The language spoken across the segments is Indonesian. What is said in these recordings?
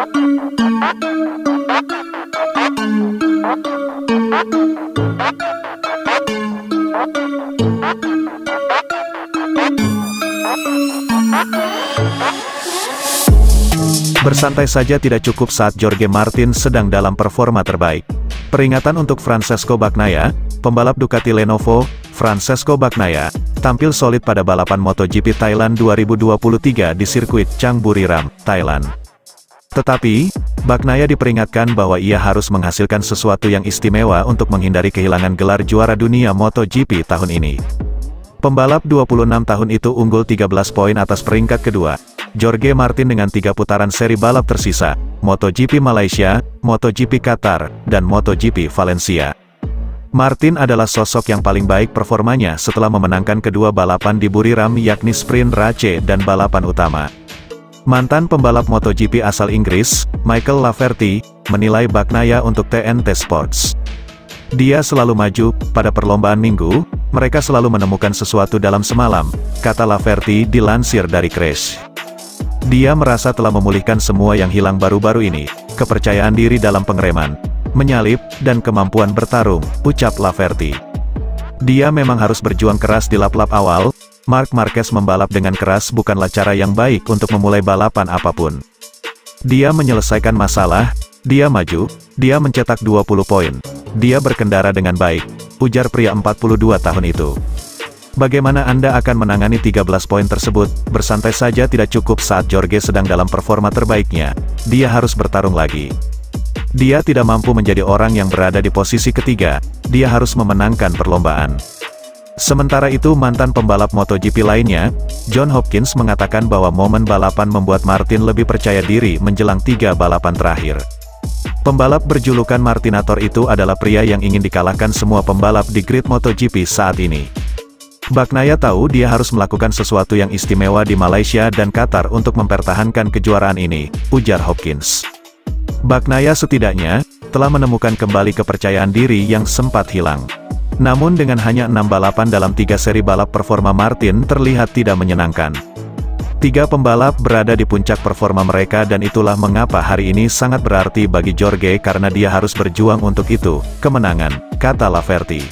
Bersantai saja tidak cukup saat Jorge Martin sedang dalam performa terbaik. Peringatan untuk Francesco Bagnaia, pembalap Ducati Lenovo. Francesco Bagnaia tampil solid pada balapan MotoGP Thailand 2023 di sirkuit Chang Buriram, Thailand. Tetapi, Bagnaia diperingatkan bahwa ia harus menghasilkan sesuatu yang istimewa untuk menghindari kehilangan gelar juara dunia MotoGP tahun ini. Pembalap 26 tahun itu unggul 13 poin atas peringkat kedua, Jorge Martin dengan 3 putaran seri balap tersisa, MotoGP Malaysia, MotoGP Qatar, dan MotoGP Valencia. Martin adalah sosok yang paling baik performanya setelah memenangkan kedua balapan di Buriram yakni sprint Race dan balapan utama. Mantan pembalap MotoGP asal Inggris, Michael Laverty, menilai Bagnaia untuk TNT Sports. Dia selalu maju, pada perlombaan minggu, mereka selalu menemukan sesuatu dalam semalam, kata Laverty dilansir dari Crash. Dia merasa telah memulihkan semua yang hilang baru-baru ini, kepercayaan diri dalam pengereman, menyalip, dan kemampuan bertarung, ucap Laverty. Dia memang harus berjuang keras di lap-lap awal. Marc Marquez membalap dengan keras bukanlah cara yang baik untuk memulai balapan apapun. Dia menyelesaikan masalah, dia maju, dia mencetak 20 poin. Dia berkendara dengan baik, ujar pria 42 tahun itu. Bagaimana Anda akan menangani 13 poin tersebut? Bersantai saja tidak cukup saat Jorge sedang dalam performa terbaiknya. Dia harus bertarung lagi. Dia tidak mampu menjadi orang yang berada di posisi ketiga, dia harus memenangkan perlombaan. Sementara itu mantan pembalap MotoGP lainnya, John Hopkins mengatakan bahwa momen balapan membuat Martin lebih percaya diri menjelang 3 balapan terakhir. Pembalap berjulukan Martinator itu adalah pria yang ingin dikalahkan semua pembalap di grid MotoGP saat ini. Bagnaia tahu dia harus melakukan sesuatu yang istimewa di Malaysia dan Qatar untuk mempertahankan kejuaraan ini, ujar Hopkins. Bagnaia setidaknya telah menemukan kembali kepercayaan diri yang sempat hilang. Namun dengan hanya 6 balapan dalam 3 seri balap performa Martin terlihat tidak menyenangkan. 3 pembalap berada di puncak performa mereka dan itulah mengapa hari ini sangat berarti bagi Jorge karena dia harus berjuang untuk itu, kemenangan, kata Laverty.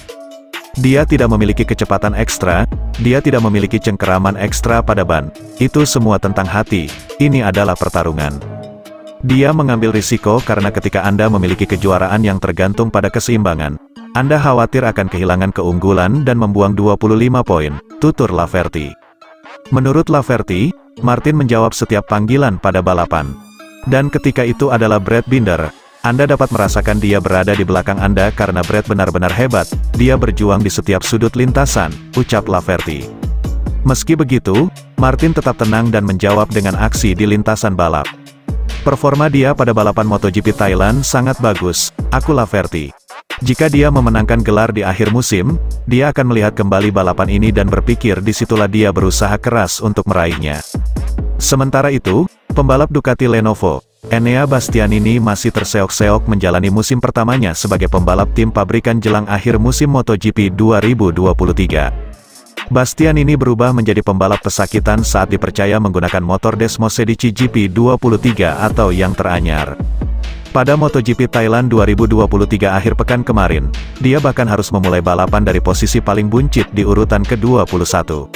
Dia tidak memiliki kecepatan ekstra, dia tidak memiliki cengkeraman ekstra pada ban. Itu semua tentang hati, ini adalah pertarungan. Dia mengambil risiko karena ketika Anda memiliki kejuaraan yang tergantung pada keseimbangan, Anda khawatir akan kehilangan keunggulan dan membuang 25 poin, tutur Laverty. Menurut Laverty, Martin menjawab setiap panggilan pada balapan. Dan ketika itu adalah Brad Binder, Anda dapat merasakan dia berada di belakang Anda karena Brad benar-benar hebat, dia berjuang di setiap sudut lintasan, ucap Laverty. Meski begitu, Martin tetap tenang dan menjawab dengan aksi di lintasan balap. Performa dia pada balapan MotoGP Thailand sangat bagus, aku Laverty. Jika dia memenangkan gelar di akhir musim, dia akan melihat kembali balapan ini dan berpikir disitulah dia berusaha keras untuk meraihnya. Sementara itu, pembalap Ducati Lenovo, Enea Bastianini masih terseok-seok menjalani musim pertamanya sebagai pembalap tim pabrikan jelang akhir musim MotoGP 2023. Bastianini berubah menjadi pembalap pesakitan saat dipercaya menggunakan motor Desmosedici GP23 atau yang teranyar. Pada MotoGP Thailand 2023 akhir pekan kemarin, dia bahkan harus memulai balapan dari posisi paling buncit di urutan ke-21.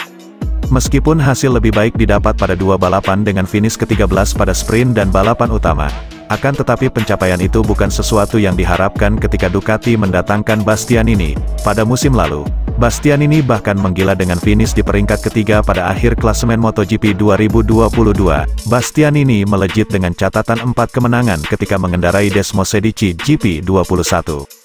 Meskipun hasil lebih baik didapat pada 2 balapan dengan finish ke-13 pada sprint dan balapan utama, akan tetapi pencapaian itu bukan sesuatu yang diharapkan ketika Ducati mendatangkan Bastianini. Pada musim lalu, Bastianini bahkan menggila dengan finish di peringkat ketiga pada akhir klasemen MotoGP 2022. Bastianini melejit dengan catatan 4 kemenangan ketika mengendarai Desmosedici GP21.